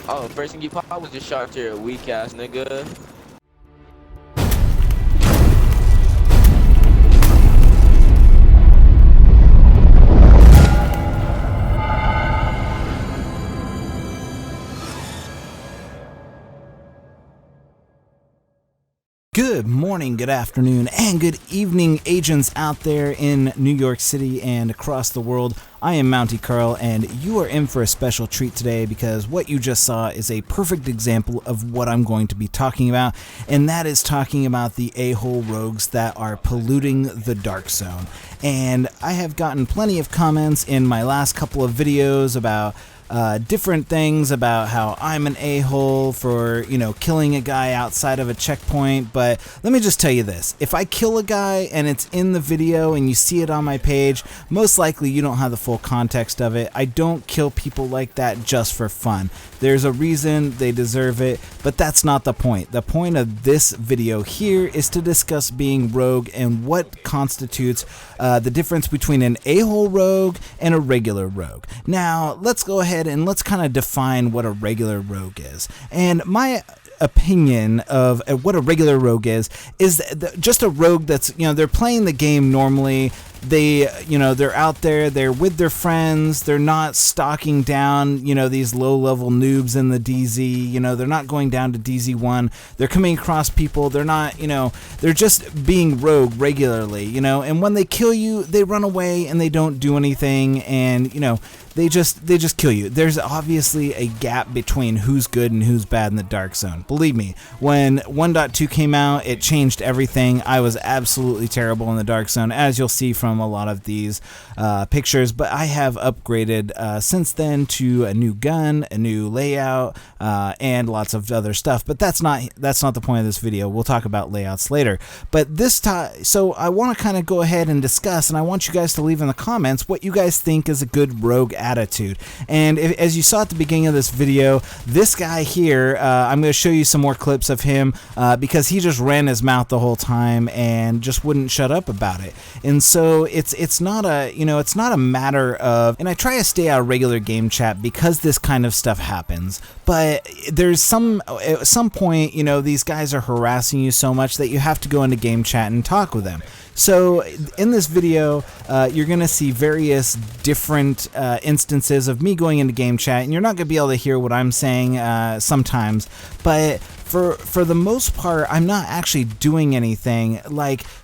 Oh, first thing you pop was just shot to your weak ass nigga. Good morning, good afternoon, and good evening, agents out there in New York City and across the world. I am Mountie Carl, and you are in for a special treat today because what you just saw is a perfect example of what I'm going to be talking about, and that is talking about the a-hole rogues that are polluting the dark zone. And I have gotten plenty of comments in my last couple of videos about different things about how I'm an a-hole for, killing a guy outside of a checkpoint. But let me just tell you this. If I kill a guy and it's in the video and you see it on my page, most likely you don't have the full context of it. I don't kill people like that just for fun. There's a reason, they deserve it, but that's not the point. The point of this video here is to discuss being rogue and what constitutes the difference between an a-hole rogue and a regular rogue. Now, let's go ahead and let's kind of define what a regular rogue is. And my opinion of what a regular rogue is just a rogue that's, they're playing the game normally. They're out there, they're with their friends, they're not stalking down, these low-level noobs in the DZ, they're not going down to DZ1, they're coming across people, they're not, they're just being rogue regularly, and when they kill you, they run away and they don't do anything, and, they just kill you. There's obviously a gap between who's good and who's bad in the dark zone. Believe me, when 1.2 came out, it changed everything. I was absolutely terrible in the dark zone, as you'll see from a lot of these pictures, but I have upgraded since then to a new gun, a new layout, and lots of other stuff. But that's not the point of this video. We'll talk about layouts later. But this time, so I want to kind of go ahead and discuss, and I want you guys to leave in the comments what you guys think is a good rogue attitude. And as you saw at the beginning of this video, this guy here, I'm going to show you some more clips of him because he just ran his mouth the whole time and just wouldn't shut up about it. And so it's not a matter of, and I try to stay out of regular game chat because this kind of stuff happens. But there's at some point, these guys are harassing you so much that you have to go into game chat and talk with them. So in this video, you're going to see various different instances of me going into game chat, and you're not going to be able to hear what I'm saying sometimes, but for the most part, I'm not actually doing anything.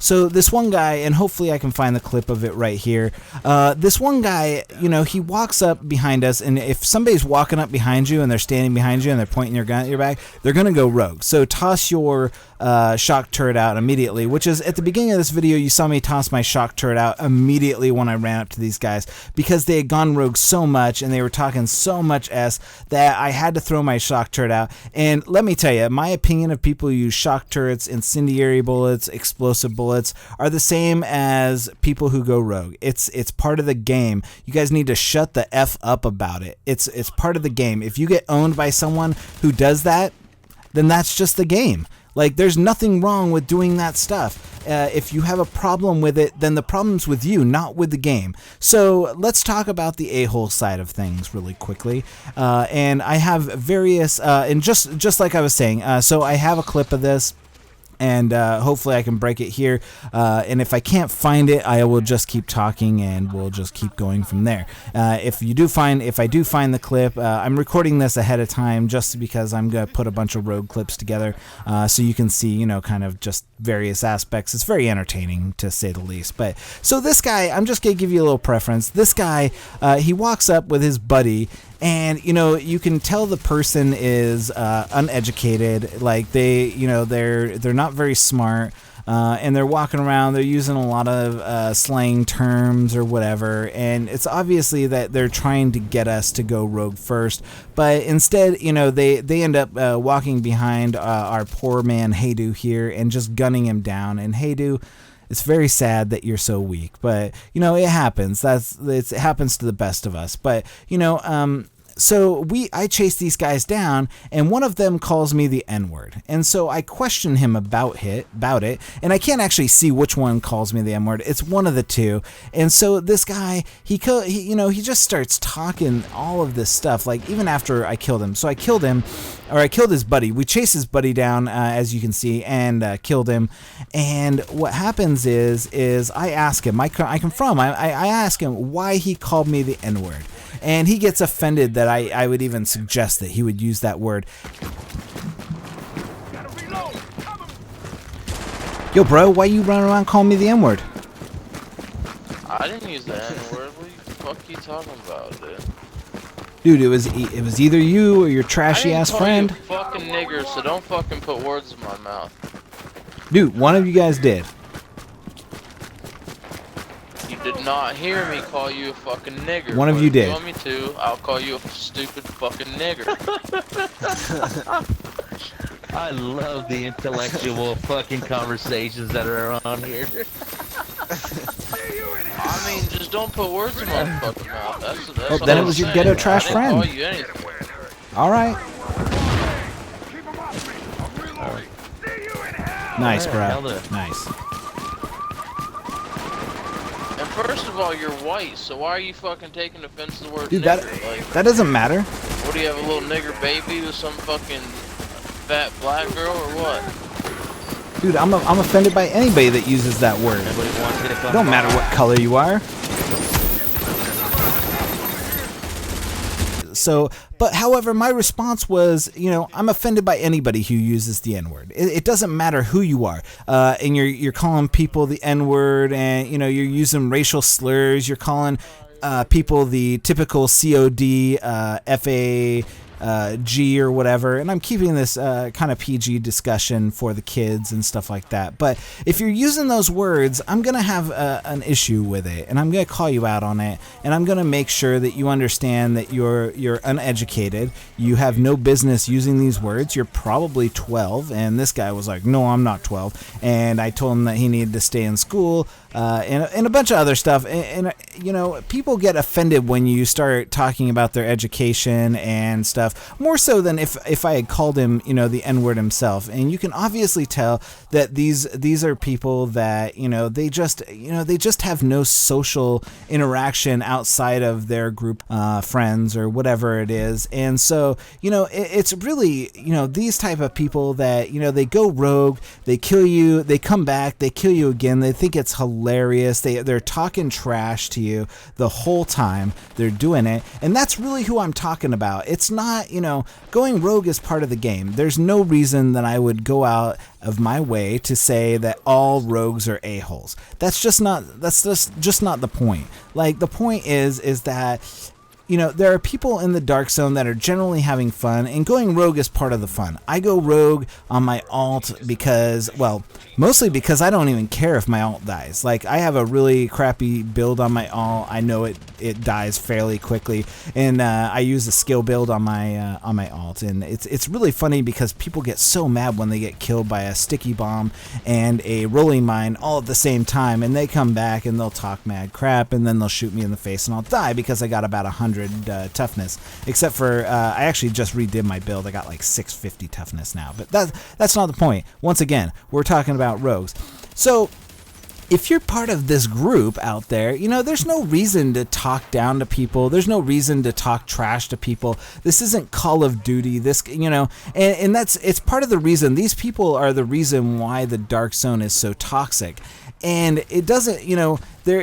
So this one guy, and hopefully I can find the clip of it right here. This one guy, he walks up behind us, and if somebody's walking up behind you and they're standing behind you and they're pointing their gun at your back, they're going to go rogue. So toss your shock turret out immediately, which is at the beginning of this video, you saw me toss my shock turret out immediately when I ran up to these guys because they had gone rogue so much and they were talking so much S that I had to throw my shock turret out. And let me tell you, my opinion of people who use shock turrets, incendiary bullets, explosive bullets are the same as people who go rogue. It's part of the game. You guys need to shut the F up about it. It's part of the game. If you get owned by someone who does that, then that's just the game. There's nothing wrong with doing that stuff. If you have a problem with it, then the problem's with you, not with the game. So let's talk about the a-hole side of things really quickly. And I have various, and just like I was saying, so I have a clip of this. And hopefully I can break it here. And if I can't find it, I will just keep talking and we'll just keep going from there. If I do find the clip, I'm recording this ahead of time just because I'm going to put a bunch of rogue clips together so you can see, kind of just various aspects. It's very entertaining to say the least. But so this guy, I'm just going to give you a little preference. This guy, he walks up with his buddy. And you can tell the person is uneducated, they're not very smart, and they're walking around, they're using a lot of slang terms or whatever, and it's obviously that they're trying to get us to go rogue first, but instead, they end up walking behind our poor man Haydu here and just gunning him down. And Haydu, it's very sad that you're so weak, but it happens. It happens to the best of us. But So I chase these guys down, and one of them calls me the N-word. And so I question him about it, and I can't actually see which one calls me the N-word. It's one of the two. And so this guy, he just starts talking all of this stuff, like even after I killed him. So I killed his buddy. We chased his buddy down, as you can see, and killed him. And what happens is I ask him, I ask him why he called me the N-word. And he gets offended that I would even suggest that he would use that word. Yo, bro, why you running around calling me the N-word? I didn't use the N-word. What the fuck are you talking about, dude? Dude, it was either you or your trashy ass friend. I didn't call you a fucking nigger, so don't fucking put words in my mouth. Dude, one of you guys did. You did not hear me call you a fucking nigger. One of you did. If you want me to, I'll call you a stupid fucking nigger. I love the intellectual fucking conversations that are on here. I mean, just don't put words in my fucking mouth. That's Oh, all then it I'm was your saying. ghetto trash I friend. didn't call you anything. All right. Nice, bro. Nice. And first of all, you're white, so why are you fucking taking offense to the word Dude, nigger? Like, that doesn't matter. what do you have, a little nigger baby with some fucking fat black girl or what? Dude, I'm offended by anybody that uses that word. It don't matter what color you are. So, but however, my response was, I'm offended by anybody who uses the N-word. It doesn't matter who you are, and you're calling people the N-word, and you're using racial slurs. You're calling people the typical COD, FA. G or whatever, and I'm keeping this kind of PG discussion for the kids and stuff like that. But if you're using those words, I'm gonna have an issue with it, and I'm gonna call you out on it, and I'm gonna make sure that you understand that you're uneducated. You have no business using these words. You're probably 12, and this guy was like, "No, I'm not 12," and I told him that he needed to stay in school. And a bunch of other stuff, and people get offended when you start talking about their education and stuff, more so than if I had called him, the N-word himself. And you can obviously tell that these are people that they just have no social interaction outside of their group friends or whatever it is. And so it's really these type of people that they go rogue, they kill you, they come back, they kill you again, they think it's hilarious. They're talking trash to you the whole time they're doing it, and that's really who I'm talking about. It's not, going rogue is part of the game. There's no reason that I would go out of my way to say that all rogues are a-holes. That's just not the point. Like, the point is that there are people in the dark zone that are generally having fun, and going rogue is part of the fun. I go rogue on my alt mostly because I don't even care if my alt dies. Like, I have a really crappy build on my alt. I know it dies fairly quickly, and I use a skill build on my alt, and it's really funny because people get so mad when they get killed by a sticky bomb and a rolling mine all at the same time, and they come back and they'll talk mad crap, and then they'll shoot me in the face, and I'll die because I got about 100 toughness. Except for I actually just redid my build. I got like 650 toughness now, but that's not the point. Once again, we're talking about rogues. So if you're part of this group out there, there's no reason to talk down to people. There's no reason to talk trash to people. This isn't Call of Duty. And it's part of the reason. These people are the reason why the Dark Zone is so toxic. And it doesn't,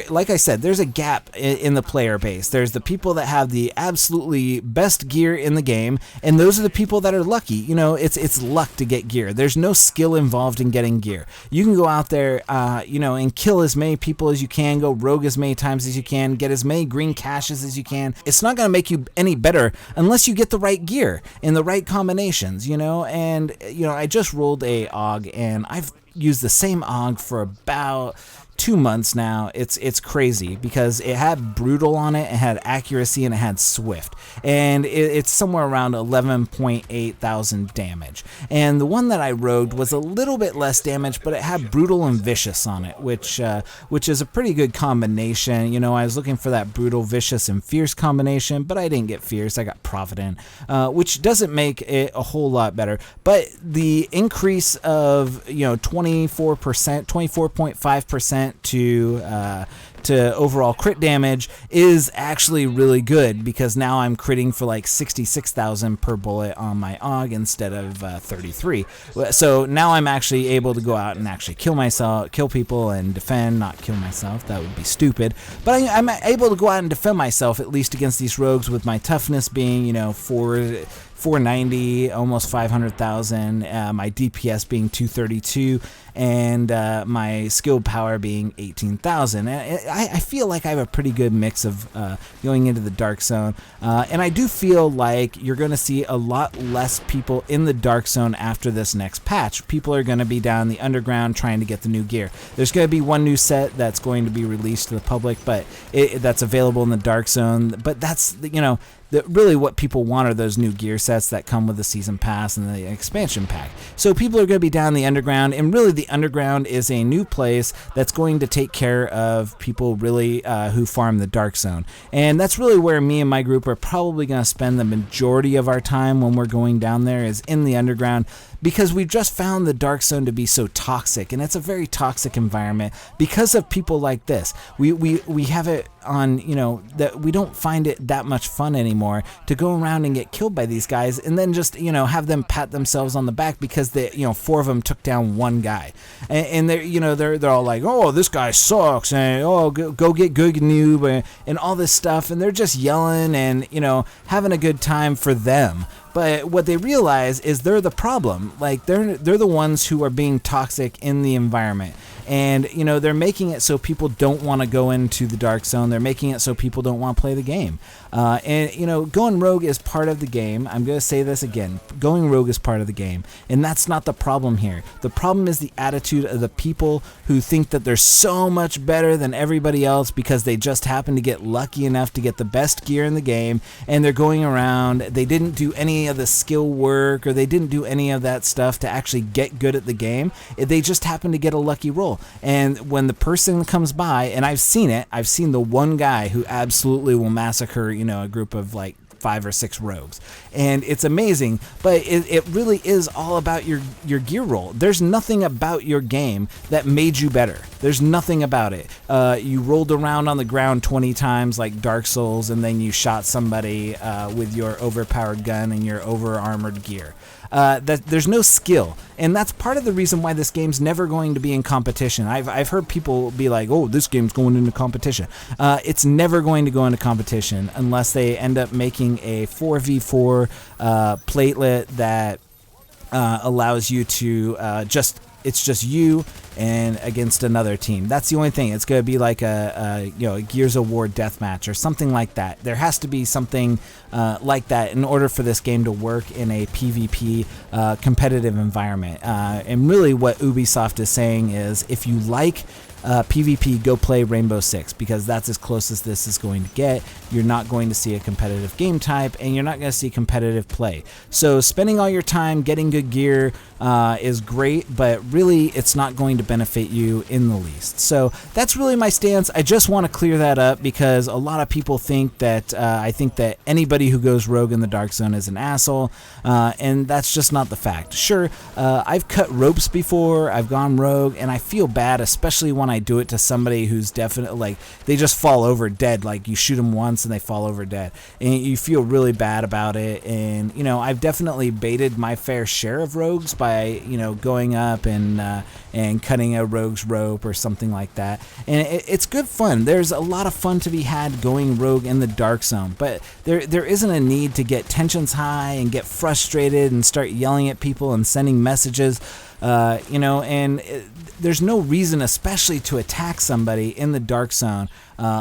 like I said, there's a gap in the player base. There's the people that have the absolutely best gear in the game, and those are the people that are lucky. It's luck to get gear. There's no skill involved in getting gear. You can go out there, and kill as many people as you can, go rogue as many times as you can, get as many green caches as you can. It's not going to make you any better unless you get the right gear in the right combinations, And, I just rolled a AUG, and I've used the same AUG for about 2 months now. It's crazy because it had brutal on it, it had accuracy, and it had swift, and it's somewhere around 11.8 thousand damage. And the one that I rogued was a little bit less damage, but it had brutal and vicious on it, which is a pretty good combination. You know, I was looking for that brutal, vicious, and fierce combination, but I didn't get fierce. I got provident, which doesn't make it a whole lot better. But the increase of 24.5% to overall crit damage is actually really good, because now I'm critting for like 66,000 per bullet on my AUG instead of 33. So now I'm actually able to go out and actually kill people and defend, not kill myself. That would be stupid. But I'm able to go out and defend myself, at least against these rogues, with my toughness being 490, almost 500,000, my DPS being 232, and my skill power being 18,000. I feel like I have a pretty good mix of going into the Dark Zone, and I do feel like you're going to see a lot less people in the Dark Zone after this next patch. People are going to be down in the underground trying to get the new gear. There's going to be one new set that's going to be released to the public, but that's available in the Dark Zone. But that's, really what people want are those new gear sets that come with the season pass and the expansion pack. So people are going to be down in the underground, and really the underground is a new place that's going to take care of people really who farm the Dark Zone. And that's really where me and my group are probably going to spend the majority of our time when we're going down there, is in the underground, because we've just found the Dark Zone to be so toxic, and it's a very toxic environment because of people like this. We have it on, that we don't find it that much fun anymore to go around and get killed by these guys and then just, have them pat themselves on the back because they, 4 of them took down one guy. And they're all like, oh, this guy sucks, and oh, go get good noob, and all this stuff, and they're just yelling and, having a good time for them. But what they realize is they're the problem. Like, they're the ones who are being toxic in the environment. And, they're making it so people don't want to go into the Dark Zone. They're making it so people don't want to play the game. Going rogue is part of the game. I'm going to say this again. Going rogue is part of the game. And that's not the problem here. The problem is the attitude of the people who think that they're so much better than everybody else because they just happen to get lucky enough to get the best gear in the game. And they're going around. They didn't do any of the skill work, or they didn't do any of that stuff to actually get good at the game. They just happen to get a lucky roll. And when the person comes by, and I've seen the one guy who absolutely will massacre, a group of like 5 or 6 rogues, and it's amazing. But it really is all about your gear roll. There's nothing about your game that made you better. There's nothing about it. You rolled around on the ground 20 times like Dark Souls, and then you shot somebody with your overpowered gun and your over armored gear. There's no skill, and that's part of the reason why this game's never going to be in competition. I've heard people be like, oh, this game's going into competition. It's never going to go into competition unless they end up making a 4v4 platelet that allows you to it's just you and against another team. That's the only thing. It's going to be like a Gears of War deathmatch or something like that. There has to be something like that in order for this game to work in a PvP competitive environment. And really what Ubisoft is saying is, if you like PvP, go play Rainbow Six, because that's as close as this is going to get. You're not going to see a competitive game type, and you're not going to see competitive play. So spending all your time getting good gear is great, but really it's not going to benefit you in the least. So that's really my stance. I just want to clear that up, because a lot of people think that I think that anybody who goes rogue in the Dark Zone is an asshole, and that's just not the fact. Sure, I've cut ropes before, I've gone rogue, and I feel bad, especially when I do it to somebody who's definitely, like, they just fall over dead. Like, you shoot them once and they fall over dead, and you feel really bad about it. And I've definitely baited my fair share of rogues by going up and cutting a rogue's rope or something like that, and it's good fun. There's a lot of fun to be had going rogue in the Dark Zone, but there isn't a need to get tensions high and get frustrated and start yelling at people and sending messages. There's no reason, especially to attack somebody in the Dark Zone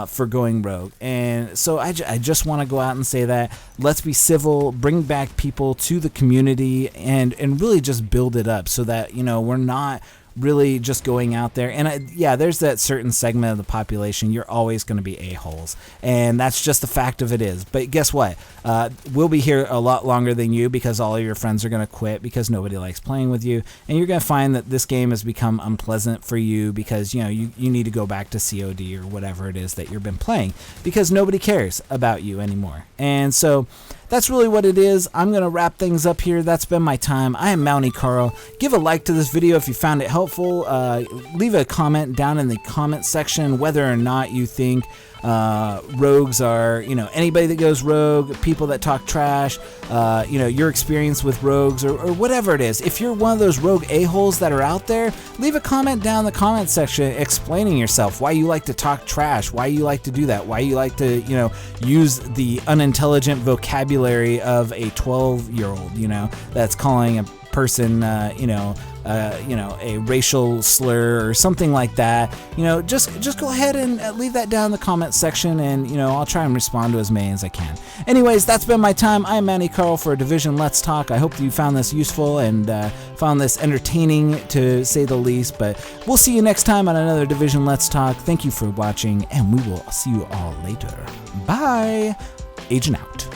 for going rogue. And so I just want to go out and say that let's be civil, bring back people to the community, and really just build it up so that we're not really just going out there. And yeah, there's that certain segment of the population, you're always going to be a-holes. And that's just the fact of it is. But guess what? We'll be here a lot longer than you because all of your friends are going to quit because nobody likes playing with you. And you're going to find that this game has become unpleasant for you because, you know, you need to go back to COD or whatever it is that you've been playing because nobody cares about you anymore. And so that's really what it is. I'm going to wrap things up here. That's been my time. I am Mounty Carl. Give a like to this video if you found it helpful. Leave a comment down in the comment section whether or not you think rogues are, you know, anybody that goes rogue, people that talk trash, you know, your experience with rogues or whatever it is. If you're one of those rogue a-holes that are out there, leave a comment down in the comment section explaining yourself, why you like to talk trash, why you like to do that, why you like to, you know, use the unintelligent vocabulary of a 12-year-old, you know, that's calling a person, you know, a racial slur or something like that. You know, just go ahead and leave that down in the comment section, and you know, I'll try and respond to as many as I can. Anyways, that's been my time. I'm Mounty Carl for Division Let's Talk. I hope that you found this useful and found this entertaining, to say the least. But we'll see you next time on another Division Let's Talk. Thank you for watching, and we will see you all later. Bye. Agent out.